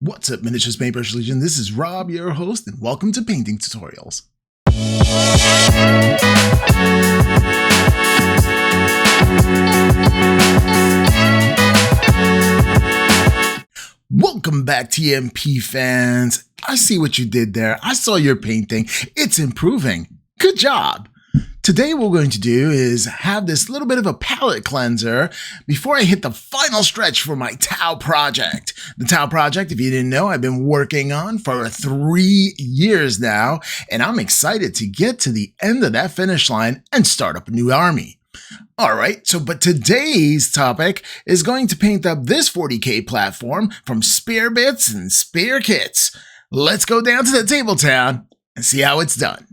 What's up, Miniatures Paintbrush Legion? This is Rob, your host, and welcome to Painting Tutorials. Welcome back, TMP fans. I see what you did there. I saw your painting. It's improving. Good job. Today what we're going to do is have this little bit of a palette cleanser before I hit the final stretch for my Tau project. The Tau project, if you didn't know, I've been working on for 3 years now, and I'm excited to get to the end of that finish line and start up a new army. All right, but today's topic is going to paint up this 40K platform from spare bits and spare kits. Let's go down to the table town and see how it's done.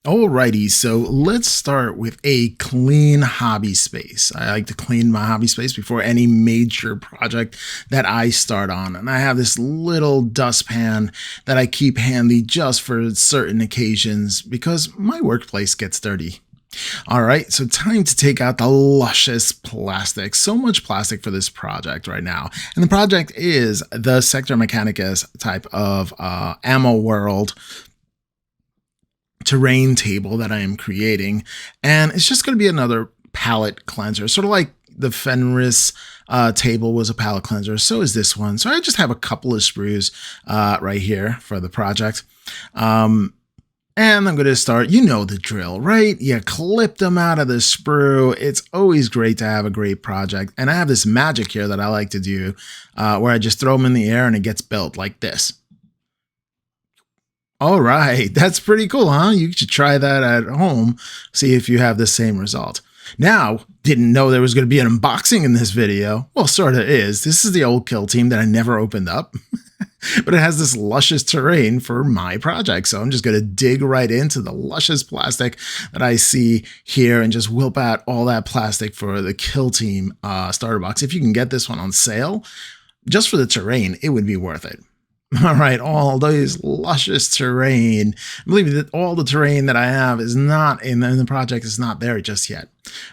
Alrighty, so let's start with a clean hobby space. I like to clean my hobby space before any major project that I start on. And I have this little dustpan that I keep handy just for certain occasions because my workplace gets dirty. Alright, so time to take out the luscious plastic. So much plastic for this project right now. And the project is the Sector Mechanicus type of ammo world terrain table that I am creating, and it's just going to be another palette cleanser, sort of like the Fenris table was a palette cleanser. So is this one. So I just have a couple of sprues right here for the project, and I'm going to start. You know the drill, right? You clip them out of the sprue. It's always great to have a great project, and I have this magic here that I like to do, where I just throw them in the air and it gets built like this. All right, that's pretty cool, huh? You should try that at home, see if you have the same result. Now, didn't know there was going to be an unboxing in this video. Well, sort of is. This is the old kill team that I never opened up, but it has this luscious terrain for my project. So I'm just going to dig right into the luscious plastic that I see here and just whip out all that plastic for the kill team starter box. If you can get this one on sale, just for the terrain, it would be worth it. All right, all those luscious terrain. I believe that all the terrain that I have is not in the project is not there just yet.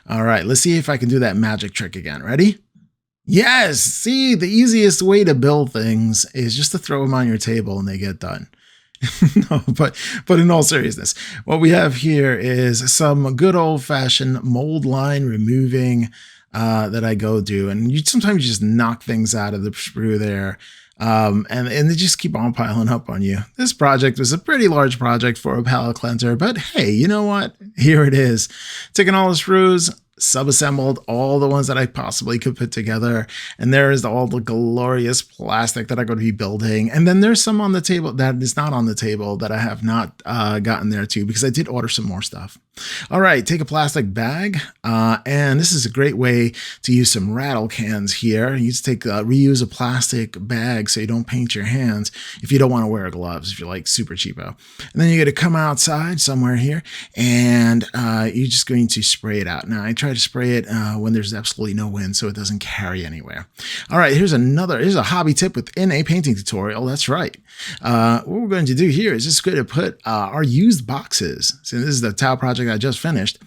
All right, let's see if I can do that magic trick again. Ready? Yes, see, the easiest way to build things is just to throw them on your table and they get done. No, but in all seriousness, what we have here is some good old-fashioned mold line removing that I go do. And sometimes you just knock things out of the sprue there. And they just keep on piling up on you. This project was a pretty large project for a palette cleanser, but hey, you know what? Here it is. Taking all the screws, sub-assembled all the ones that I possibly could put together, and there is all the glorious plastic that I'm going to be building. And then there's some on the table that is not on the table that I have not gotten there too, because I did order some more stuff. All right, take a plastic bag, and this is a great way to use some rattle cans here. You just reuse a plastic bag so you don't paint your hands if you don't want to wear gloves, if you're like super cheapo. And then you're going to come outside somewhere here, and you're just going to spray it out. Now, I try to spray it when there's absolutely no wind so it doesn't carry anywhere. All right, here's a hobby tip within a painting tutorial. That's right. What we're going to do here is just going to put our used boxes. So this is the Tau project I just finished.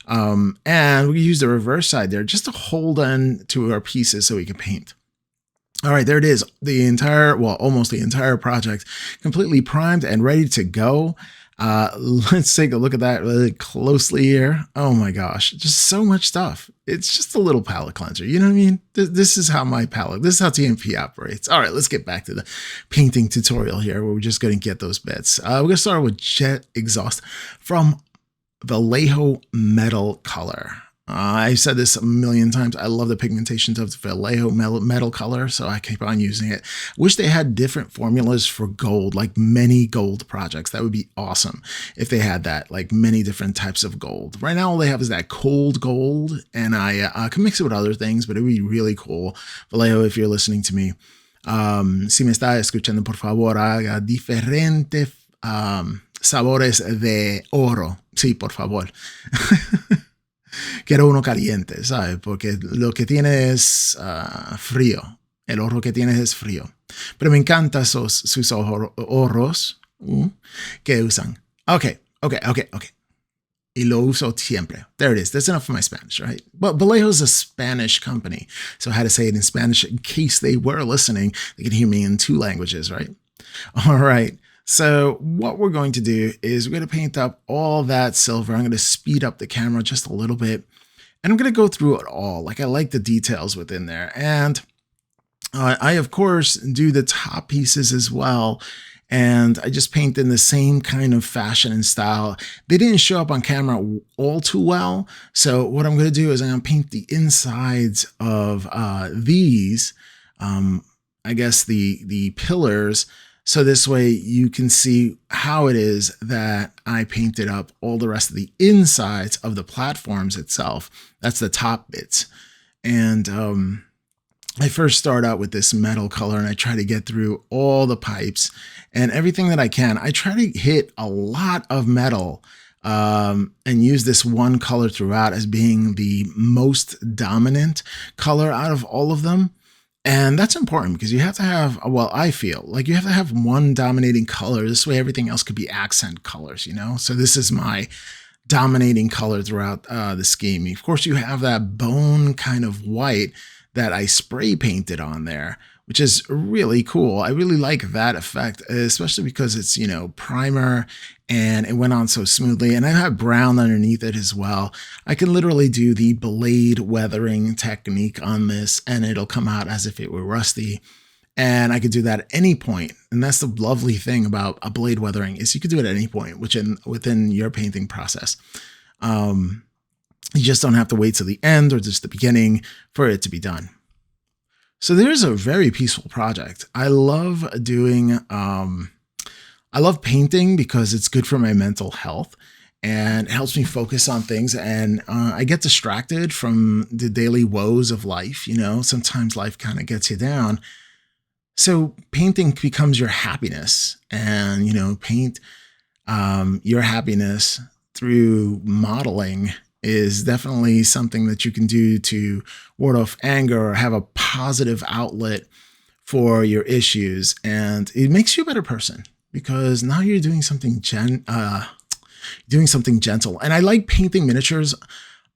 And we use the reverse side there just to hold on to our pieces so we can paint. All right, there it is. Almost the entire project completely primed and ready to go. Let's take a look at that really closely here. Oh my gosh, just so much stuff. It's just a little palette cleanser. You know what I mean? This is how this is how TMP operates. All right, let's get back to the painting tutorial here where we're just going to get those bits. We're going to start with jet exhaust from Vallejo metal color. I've said this a million times. I love the pigmentation of Vallejo metal color, so I keep on using it. Wish they had different formulas for gold, like many gold projects. That would be awesome if they had that, like many different types of gold. Right now, all they have is that cold gold, and I can mix it with other things, but it would be really cool. Vallejo, if you're listening to me, si me está escuchando, por favor, haga diferentes sabores de oro. Sí, por favor. Quiero uno caliente, ¿sabes? Porque lo que tiene es frío. El oro que tiene es frío. Pero me encantan sus oros que usan. Okay. y lo uso siempre. There it is. That's enough for my Spanish, right? But Vallejo is a Spanish company, so I had to say it in Spanish in case they were listening. They could hear me in 2 languages, right? All right. So what we're going to do is we're going to paint up all that silver. I'm going to speed up the camera just a little bit, and I'm going to go through it all. Like, I like the details within there. And I, of course, do the top pieces as well. And I just paint in the same kind of fashion and style. They didn't show up on camera all too well. So what I'm going to do is I'm going to paint the insides of these, I guess the pillars. So this way you can see how it is that I painted up all the rest of the insides of the platforms itself. That's the top bits. And I first start out with this metal color, and I try to get through all the pipes and everything that I can. I try to hit a lot of metal and use this one color throughout as being the most dominant color out of all of them. And that's important because you have to have, well, I feel like you have to have one dominating color. This way everything else could be accent colors, you know? So this is my dominating color throughout the scheme. Of course, you have that bone kind of white that I spray painted on there, which is really cool. I really like that effect, especially because it's, you know, primer and it went on so smoothly. And I have brown underneath it as well. I can literally do the blade weathering technique on this and it'll come out as if it were rusty. And I could do that at any point. And that's the lovely thing about a blade weathering is you could do it at any point, within your painting process. You just don't have to wait till the end or just the beginning for it to be done. So there's a very peaceful project. I love doing, I love painting because it's good for my mental health and it helps me focus on things. And I get distracted from the daily woes of life. You know, sometimes life kind of gets you down. So painting becomes your happiness, and, you know, paint your happiness through modeling is definitely something that you can do to ward off anger or have a positive outlet for your issues. And it makes you a better person because now you're doing something gentle. And I like painting miniatures.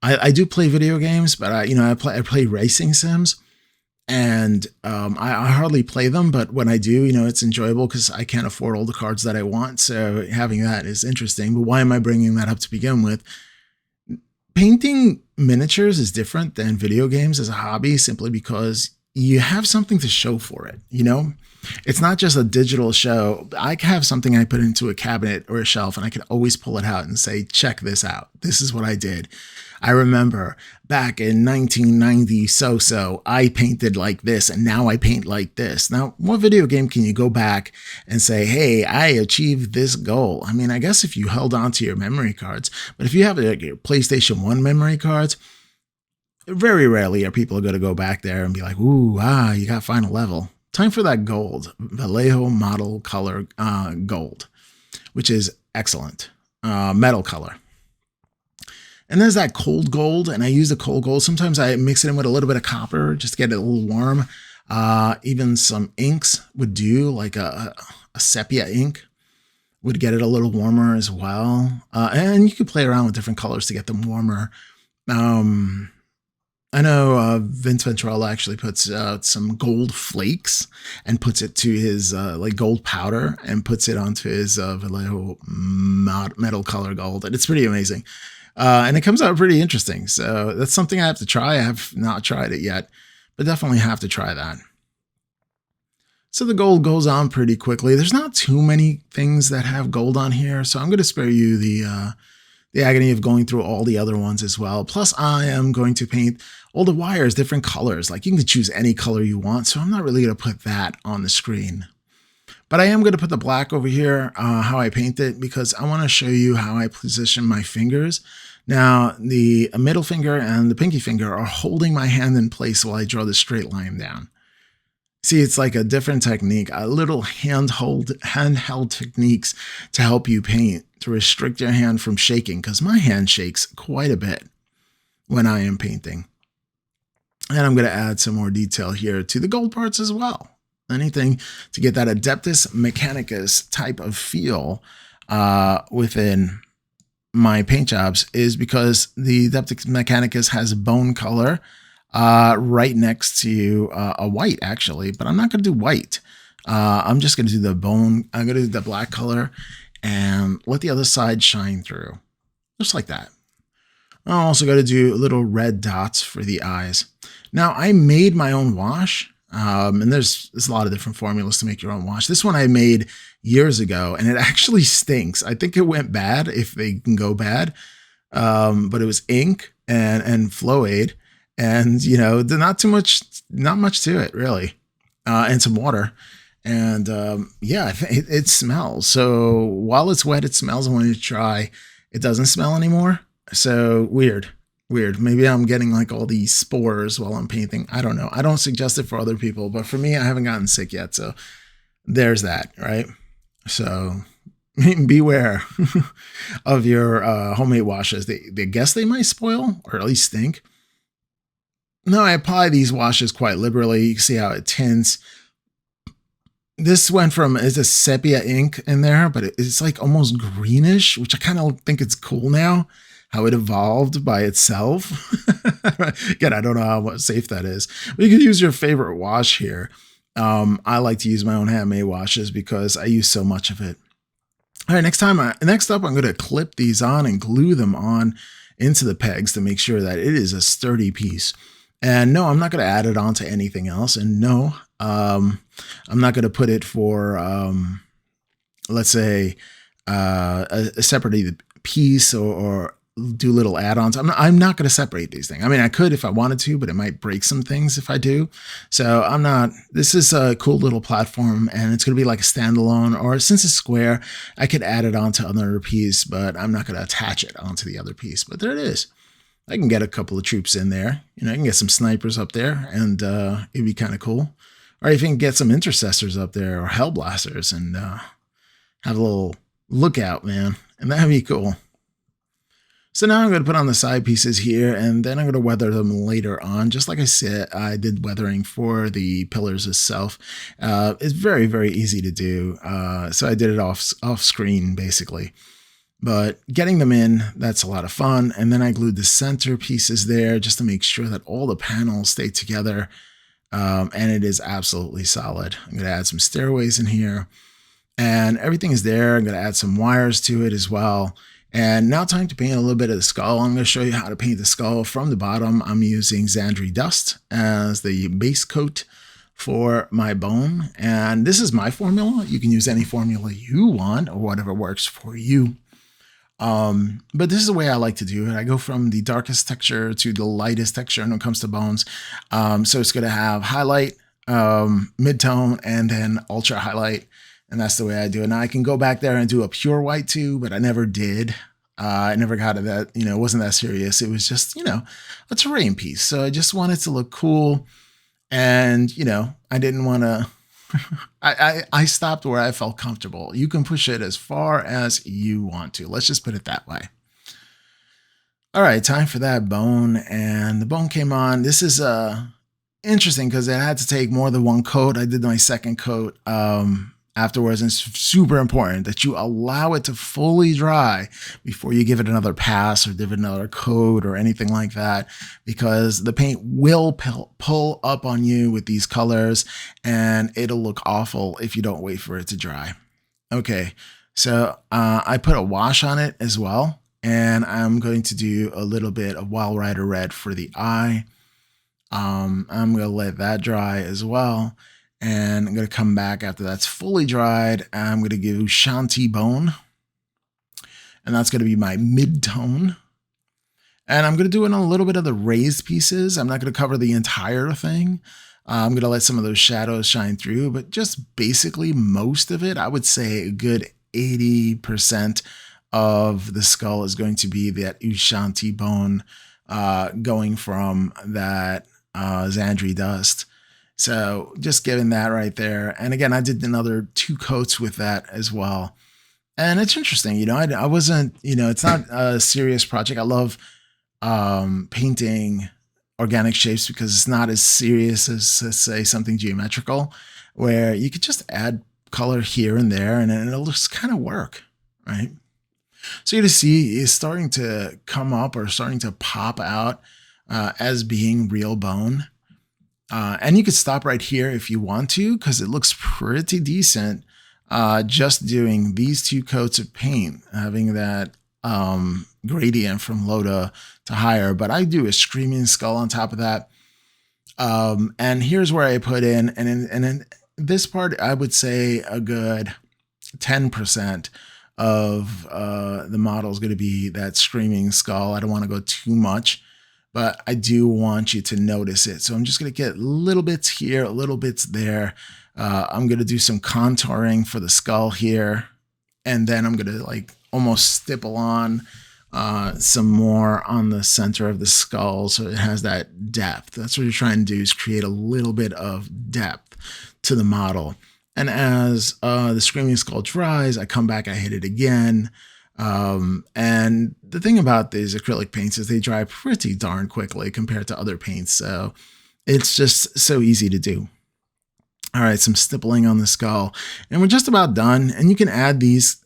I do play video games, but I play racing sims. And I hardly play them, but when I do, you know, it's enjoyable because I can't afford all the cards that I want. So having that is interesting. But why am I bringing that up to begin with? Painting miniatures is different than video games as a hobby simply because you have something to show for it. You know, it's not just a digital show. I have something I put into a cabinet or a shelf and I can always pull it out and say, check this out. This is what I did. I remember back in 1990 so I painted like this and now I paint like this. Now, what video game can you go back and say, hey, I achieved this goal? I mean, I guess if you held on to your memory cards, but if you have like your PlayStation 1 memory cards, very rarely are people going to go back there and be like, ooh, you got final level. Time for that gold, Vallejo model color gold, which is excellent. Metal color. And there's that cold gold, and I use the cold gold. Sometimes I mix it in with a little bit of copper just to get it a little warm. Even some inks would do, like a sepia ink would get it a little warmer as well. And you could play around with different colors to get them warmer. I know Vince Venturella actually puts out some gold flakes and puts it to his like gold powder and puts it onto his Vallejo metal color gold. And it's pretty amazing. And it comes out pretty interesting. So that's something I have to try. I have not tried it yet, but definitely have to try that. So the gold goes on pretty quickly. There's not too many things that have gold on here, so I'm going to spare you the agony of going through all the other ones as well. Plus, I am going to paint all the wires different colors. Like you can choose any color you want, so I'm not really going to put that on the screen. But I am going to put the black over here, how I paint it, because I want to show you how I position my fingers. Now, the middle finger and the pinky finger are holding my hand in place while I draw the straight line down. See, it's like a different technique, a little handheld techniques to help you paint, to restrict your hand from shaking, because my hand shakes quite a bit when I am painting. And I'm going to add some more detail here to the gold parts as well. Anything to get that Adeptus Mechanicus type of feel within my paint jobs is because the Deptychus Mechanicus has bone color right next to a white, actually, but I'm not going to do white. I'm just going to do the bone. I'm going to do the black color and let the other side shine through, just like that. I'm also going to do little red dots for the eyes. Now, I made my own wash, and there's a lot of different formulas to make your own wash. This one I made years ago, and it actually stinks. I think it went bad, if they can go bad, but it was ink and Floaid, and not much to it really, and some water. And yeah, it smells. So while it's wet, it smells. And when you dry, it doesn't smell anymore. So weird. Maybe I'm getting like all these spores while I'm painting. I don't know. I don't suggest it for other people, but for me, I haven't gotten sick yet. So there's that, right? So beware of your homemade washes. They guess they might spoil or at least stink. No, I apply these washes quite liberally. You can see how it tints. This went from, it's a sepia ink in there, but it's like almost greenish, which I kind of think it's cool now, how it evolved by itself. Again, I don't know how safe that is. But you could use your favorite wash here. I like to use my own handmade washes because I use so much of it. All right, next up, I'm going to clip these on and glue them on into the pegs to make sure that it is a sturdy piece. And no, I'm not going to add it on to anything else. And no, I'm not going to put it for, let's say, a separated piece or do little add-ons. I'm not going to separate these things. I mean, I could if I wanted to, but it might break some things if I do. So I'm not. This is a cool little platform, and it's going to be like a standalone. Or since it's square, I could add it onto another piece, but I'm not going to attach it onto the other piece. But there it is. I can get a couple of troops in there. I can get some snipers up there, and it'd be kind of cool. Or if you can get some intercessors up there or hellblasters and have a little lookout, man. And that'd be cool. So now I'm going to put on the side pieces here, and then I'm going to weather them later on. Just like I said, I did weathering for the pillars itself. It's very, very easy to do. So I did it off screen, basically. But getting them in, that's a lot of fun. And then I glued the center pieces there just to make sure that all the panels stay together. And it is absolutely solid. I'm going to add some stairways in here. And everything is there. I'm going to add some wires to it as well. And now time to paint a little bit of the skull. I'm going to show you how to paint the skull from the bottom. I'm using Xandri Dust as the base coat for my bone. And this is my formula. You can use any formula you want or whatever works for you. But this is the way I like to do it. I go from the darkest texture to the lightest texture when it comes to bones. So it's going to have highlight, mid-tone, and then ultra highlight. And that's the way I do it. Now I can go back there and do a pure white too, but I never did. I never got to that, it wasn't that serious. It was just, a terrain piece. So I just wanted to look cool. And, I didn't want to, I stopped where I felt comfortable. You can push it as far as you want to. Let's just put it that way. All right, time for that bone. And the bone came on. This is interesting because I had to take more than one coat. I did my second coat afterwards. And it's super important that you allow it to fully dry before you give it another pass or give it another coat or anything like that, because the paint will pull up on you with these colors and it'll look awful if you don't wait for it to dry. Okay, so I put a wash on it as well, and I'm going to do a little bit of Wild Rider Red for the eye. I'm going to let that dry as well. And I'm going to come back after that's fully dried. I'm going to give Shanti Bone. And that's going to be my mid-tone. And I'm going to do it on a little bit of the raised pieces. I'm not going to cover the entire thing. I'm going to let some of those shadows shine through. But just basically most of it, I would say a good 80% of the skull is going to be that Ushanti Bone going from that Xandri Dust. So just giving that right there. And again, I did another 2 coats with that as well. And it's interesting, I wasn't, it's not a serious project. I love painting organic shapes because it's not as serious as, say, something geometrical, where you could just add color here and there and it'll just kind of work, right? So you're going to see it's starting to come up or starting to pop out as being real bone. And you could stop right here if you want to, because it looks pretty decent just doing these 2 coats of paint, having that gradient from low to higher. But I do a screaming skull on top of that. And here's where I put in, and in this part, I would say a good 10% of the model is going to be that screaming skull. I don't want to go too much, but I do want you to notice it. So I'm just going to get little bits here, little bits there. I'm going to do some contouring for the skull here. And then I'm going to like almost stipple on some more on the center of the skull so it has that depth. That's what you're trying to do, is create a little bit of depth to the model. And as the screaming skull dries, I come back, I hit it again. And the thing about these acrylic paints is they dry pretty darn quickly compared to other paints. So it's just so easy to do. All right, some stippling on the skull, and we're just about done. And you can add these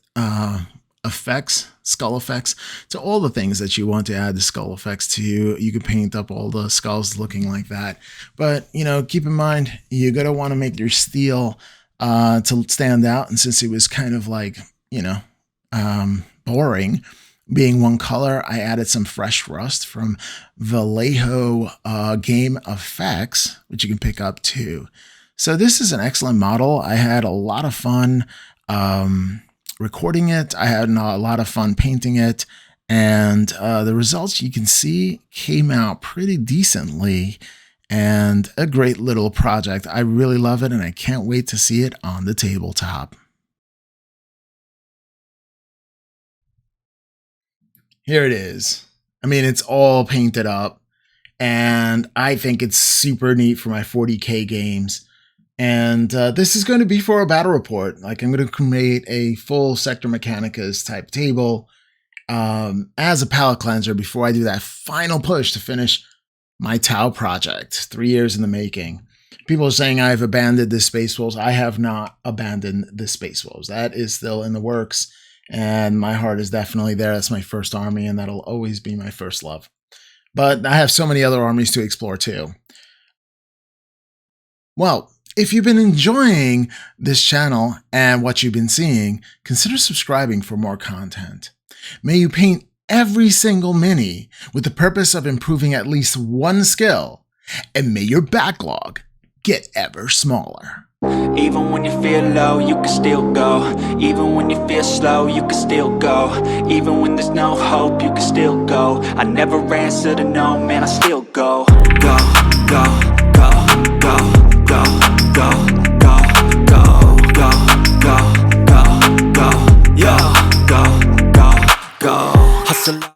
effects, skull effects, to all the things that you want to add the skull effects to. You can paint up all the skulls looking like that. But, you know, keep in mind, you're going to want to make your steel to stand out. And since it was kind of like, you know, boring being one color, I added some fresh rust from Vallejo Game Effects, which you can pick up too. So this is an excellent model. I had a lot of fun recording it. I had a lot of fun painting it. And the results you can see came out pretty decently, and a great little project. I really love it, and I can't wait to see it on the tabletop. Here it is. I mean, it's all painted up, and I think it's super neat for my 40K games. And this is going to be for a battle report. Like, I'm going to create a full Sector Mechanicus type table as a palette cleanser before I do that final push to finish my Tau project, 3 years in the making. People are saying I've abandoned the Space Wolves. I have not abandoned the Space Wolves. That is still in the works, and my heart is definitely there. That's my first army, and that'll always be my first love. But I have so many other armies to explore too. Well, if you've been enjoying this channel and what you've been seeing, consider subscribing for more content. May you paint every single mini with the purpose of improving at least one skill, and may your backlog get ever smaller. Even when you feel low, you can still go. Even when you feel slow, you can still go. Even when there's no hope, you can still go. I never answer to no, man, I still go. Go, go, go, go, go, go, go, go, go, go, go, go, yeah, go, go, go. Hustle.